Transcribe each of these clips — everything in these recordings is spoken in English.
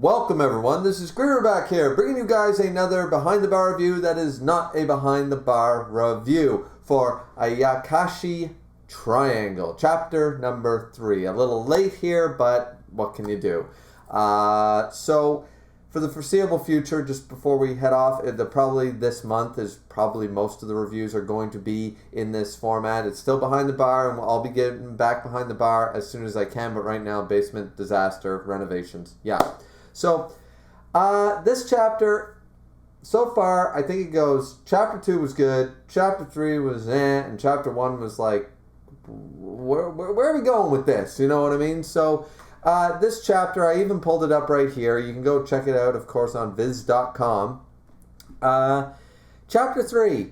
Welcome everyone, this is Griever back here, bringing you guys another Behind the Bar review that is not a Behind the Bar review for Ayakashi Triangle, chapter number 3. A little late here, but what can you do? So, for the foreseeable future, just before we head off, probably this month is probably most of the reviews are going to be in this format. It's still Behind the Bar, and I'll be getting back Behind the Bar as soon as I can, but right now, basement disaster, renovations, yeah. So, this chapter, so far, I think it goes, chapter 2 was good, chapter 3 was and chapter 1 was like, where are we going with this? You know what I mean? So, this chapter, I even pulled it up right here. You can go check it out, of course, on viz.com. Chapter 3.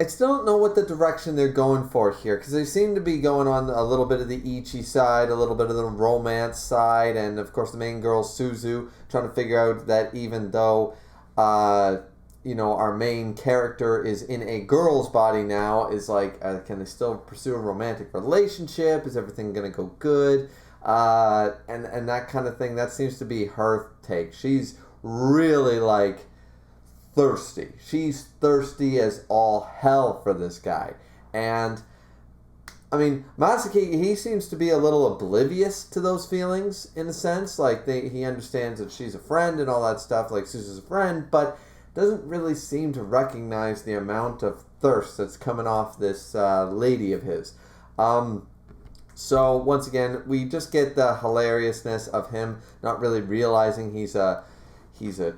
I still don't know what the direction they're going for here, because they seem to be going on a little bit of the Ichi side, a little bit of the romance side, and of course the main girl, Suzu, trying to figure out that even though, our main character is in a girl's body now, is like, can they still pursue a romantic relationship? Is everything going to go good? And that kind of thing, that seems to be her take. She's really like thirsty. She's thirsty as all hell for this guy. And I mean, Masaki, he seems to be a little oblivious to those feelings in a sense. Like he understands that she's a friend and all that stuff, like Suzu's a friend, but doesn't really seem to recognize the amount of thirst that's coming off this lady of his. So once again, we just get the hilariousness of him not really realizing he's a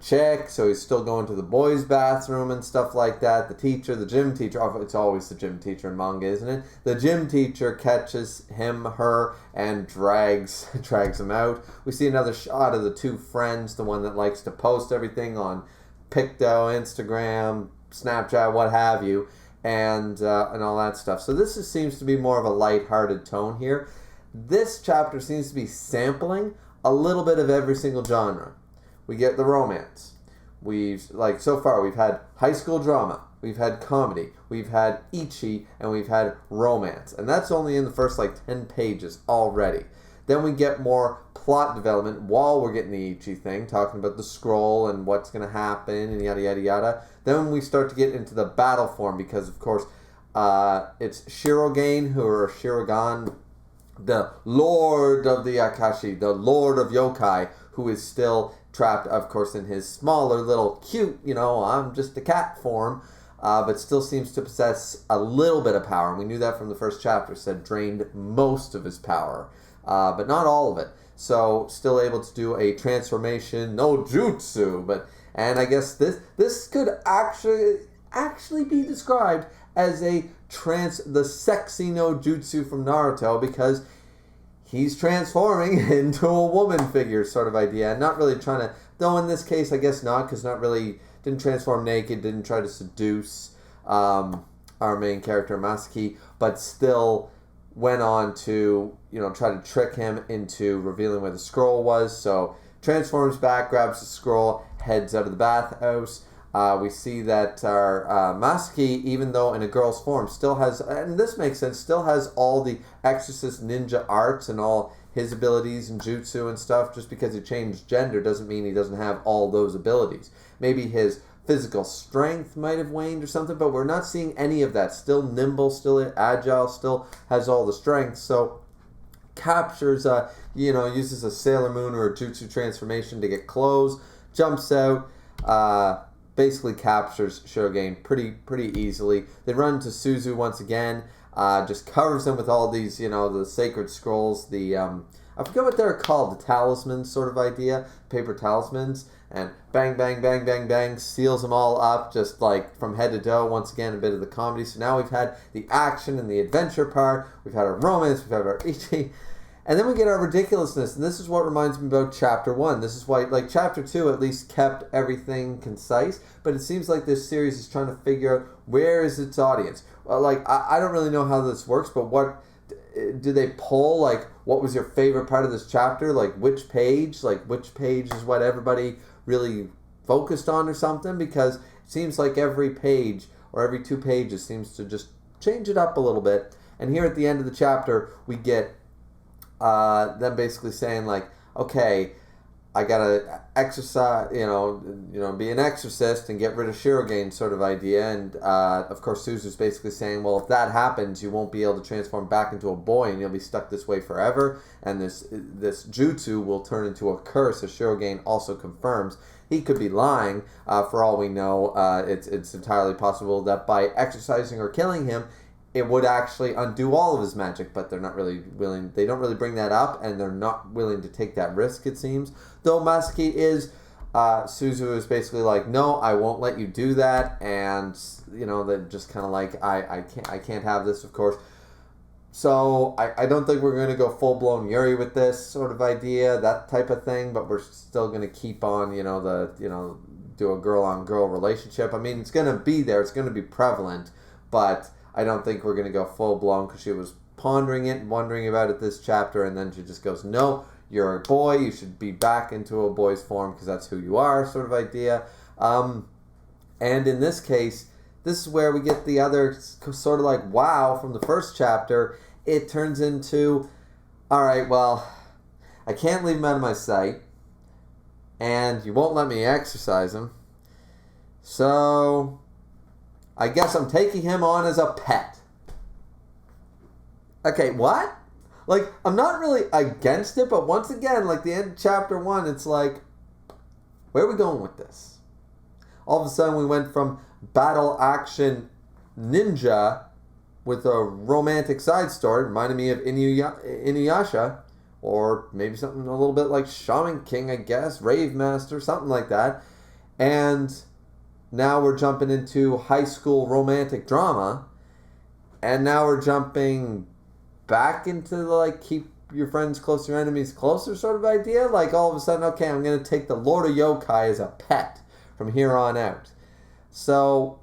chick, so he's still going to the boys' bathroom and stuff like that. The teacher, the gym teacher, it's always the gym teacher in manga, isn't it? The gym teacher catches her, and drags him out. We see another shot of the two friends, the one that likes to post everything on Picto, Instagram, Snapchat, what have you, and all that stuff. So this seems to be more of a lighthearted tone here. This chapter seems to be sampling a little bit of every single genre. We get the romance. So far, we've had high school drama, we've had comedy, we've had Ichi, and we've had romance. And that's only in the first 10 pages already. Then we get more plot development while we're getting the Ichi thing, talking about the scroll and what's going to happen and yada yada yada. Then we start to get into the battle form because, of course, it's Shirogane, or Shirogan, the Lord of the Ayakashi, the Lord of Yokai, who is still trapped, of course, in his smaller little cute, I'm just a cat form, but still seems to possess a little bit of power. And we knew that from the first chapter, said drained most of his power, but not all of it. So still able to do a transformation, no jutsu, and I guess this could actually be described as the sexy no jutsu from Naruto, because he's transforming into a woman figure sort of idea. Not really trying to, though in this case I guess not, because didn't transform naked, didn't try to seduce our main character Masaki, but still went on to, try to trick him into revealing where the scroll was. So transforms back, grabs the scroll, heads out of the bathhouse. We see that our Masaki, even though in a girl's form, still has, and this makes sense, still has all the exorcist ninja arts and all his abilities and jutsu and stuff. Just because he changed gender doesn't mean he doesn't have all those abilities. Maybe his physical strength might have waned or something, but we're not seeing any of that. Still nimble, still agile, still has all the strength. So captures, uses a Sailor Moon or a jutsu transformation to get clothes, jumps out, basically captures Shirogane pretty easily. They run to Suzu once again, just covers him with all these, the sacred scrolls, I forget what they're called, the talismans sort of idea, paper talismans, and bang, bang, bang, bang, bang, seals them all up, just from head to toe. Once again, a bit of the comedy. So now we've had the action and the adventure part, we've had our romance, we've had our Ichi, and then we get our ridiculousness, and this is what reminds me about Chapter 1. This is why, Chapter 2 at least kept everything concise, but it seems like this series is trying to figure out where is its audience. Well, I don't really know how this works, but what do they pull? What was your favorite part of this chapter? Which page? Which page is what everybody really focused on or something? Because it seems like every page, or every 2 pages, seems to just change it up a little bit. And here at the end of the chapter, we get them basically saying, okay, I gotta exercise, be an exorcist and get rid of Shirogane sort of idea. And of course, Suzu's basically saying, well, if that happens, you won't be able to transform back into a boy, and you'll be stuck this way forever. And this jutsu will turn into a curse, as Shirogane also confirms. He could be lying. For all we know, it's entirely possible that by exercising or killing him, it would actually undo all of his magic, but they're not really willing. They don't really bring that up, and they're not willing to take that risk, it seems. Though Masaki is, Suzu is basically like, no, I won't let you do that, and they're just kind of like, I can't have this, of course. So I don't think we're going to go full blown Yuri with this sort of idea, that type of thing, but we're still going to keep on, do a girl on girl relationship. I mean, it's going to be there, it's going to be prevalent, but I don't think we're going to go full-blown, because she was pondering it and wondering about it this chapter, and then she just goes, no, you're a boy, you should be back into a boy's form because that's who you are, sort of idea. And in this case, this is where we get the other sort of like, wow, from the first chapter. It turns into, all right, well, I can't leave him out of my sight, and you won't let me exercise him, so I guess I'm taking him on as a pet. Okay, what? Like, I'm not really against it, but once again, like the end of chapter 1, it's like, where are we going with this? All of a sudden, we went from battle action ninja with a romantic side story, reminding me of Inuyasha, or maybe something a little bit like Shaman King, I guess, Rave Master, something like that. And now we're jumping into high school romantic drama, and now we're jumping back into the, like, keep your friends close, your enemies closer sort of idea. Like, all of a sudden, okay, I'm going to take the Lord of Yokai as a pet from here on out. So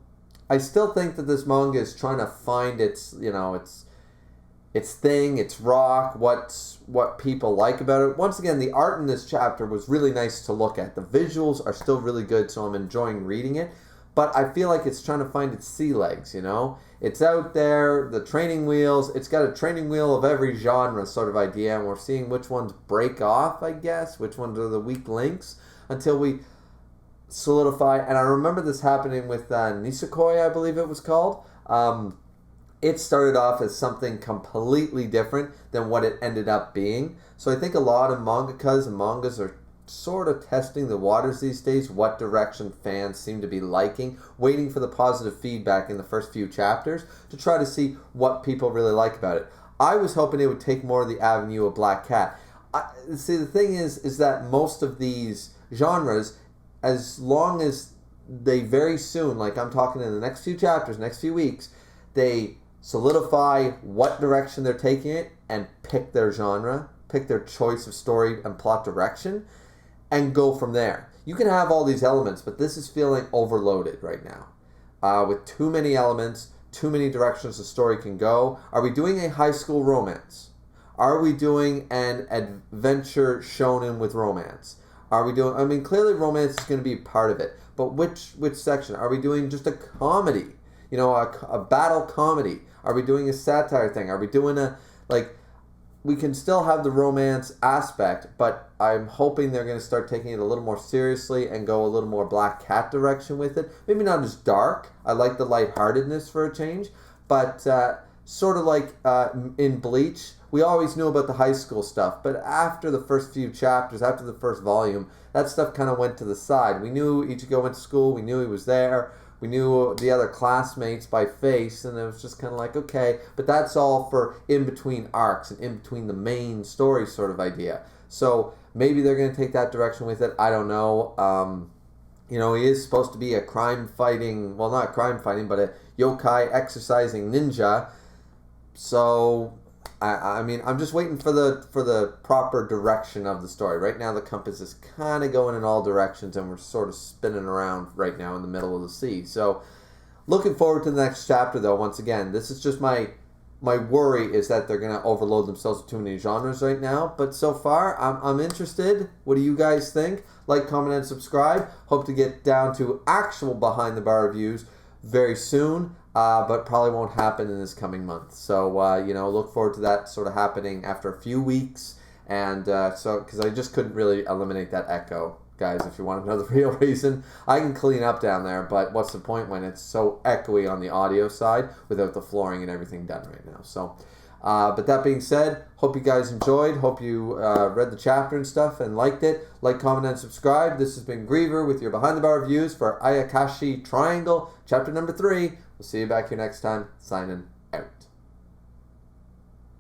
I still think that this manga is trying to find its thing, its rock, what people like about it. Once again, the art in this chapter was really nice to look at. The visuals are still really good, so I'm enjoying reading it. But I feel like it's trying to find its sea legs, It's out there, the training wheels. It's got a training wheel of every genre sort of idea, and we're seeing which ones break off, I guess, which ones are the weak links, until we solidify. And I remember this happening with Nisekoi, I believe it was called. It started off as something completely different than what it ended up being. So I think a lot of mangakas and mangas are sort of testing the waters these days, what direction fans seem to be liking, waiting for the positive feedback in the first few chapters to try to see what people really like about it. I was hoping it would take more of the avenue of Black Cat. See, the thing is that most of these genres, as long as they very soon, like I'm talking in the next few chapters, next few weeks, they solidify what direction they're taking it and pick their genre, pick their choice of story and plot direction, and go from there. You can have all these elements, but this is feeling overloaded right now. With too many elements, too many directions the story can go. Are we doing a high school romance? Are we doing an adventure shonen with romance? Are we doing, I mean, clearly romance is going to be part of it, but which section? Are we doing just a comedy? A battle comedy? Are we doing a satire thing? Are we doing we can still have the romance aspect, but I'm hoping they're going to start taking it a little more seriously and go a little more Black Cat direction with it. Maybe not as dark. I like the lightheartedness for a change, but sort of like in Bleach, we always knew about the high school stuff, but after the first few chapters, after the first volume, that stuff kind of went to the side. We knew Ichigo went to school, we knew he was there, we knew the other classmates by face, and it was just kind of like, okay, but that's all for in-between arcs and in-between the main story sort of idea. So maybe they're going to take that direction with it. I don't know. He is supposed to be a crime-fighting, well, not crime-fighting, but a yokai exercising ninja. So I mean, I'm just waiting for the proper direction of the story. Right now, the compass is kind of going in all directions, and we're sort of spinning around right now in the middle of the sea. So, looking forward to the next chapter, though. Once again, this is just my worry is that they're going to overload themselves with too many genres right now. But so far, I'm interested. What do you guys think? Like, comment, and subscribe. Hope to get down to actual behind the bar reviews very soon. But probably won't happen in this coming month. So, look forward to that sort of happening after a few weeks. And so, because I just couldn't really eliminate that echo. Guys, if you want to know the real reason, I can clean up down there, but what's the point when it's so echoey on the audio side without the flooring and everything done right now? So, but that being said, hope you guys enjoyed. Hope you read the chapter and stuff and liked it. Like, comment, and subscribe. This has been Griever with your Behind the Bar reviews for Ayakashi Triangle, chapter number 3. We'll see you back here next time. Signing out.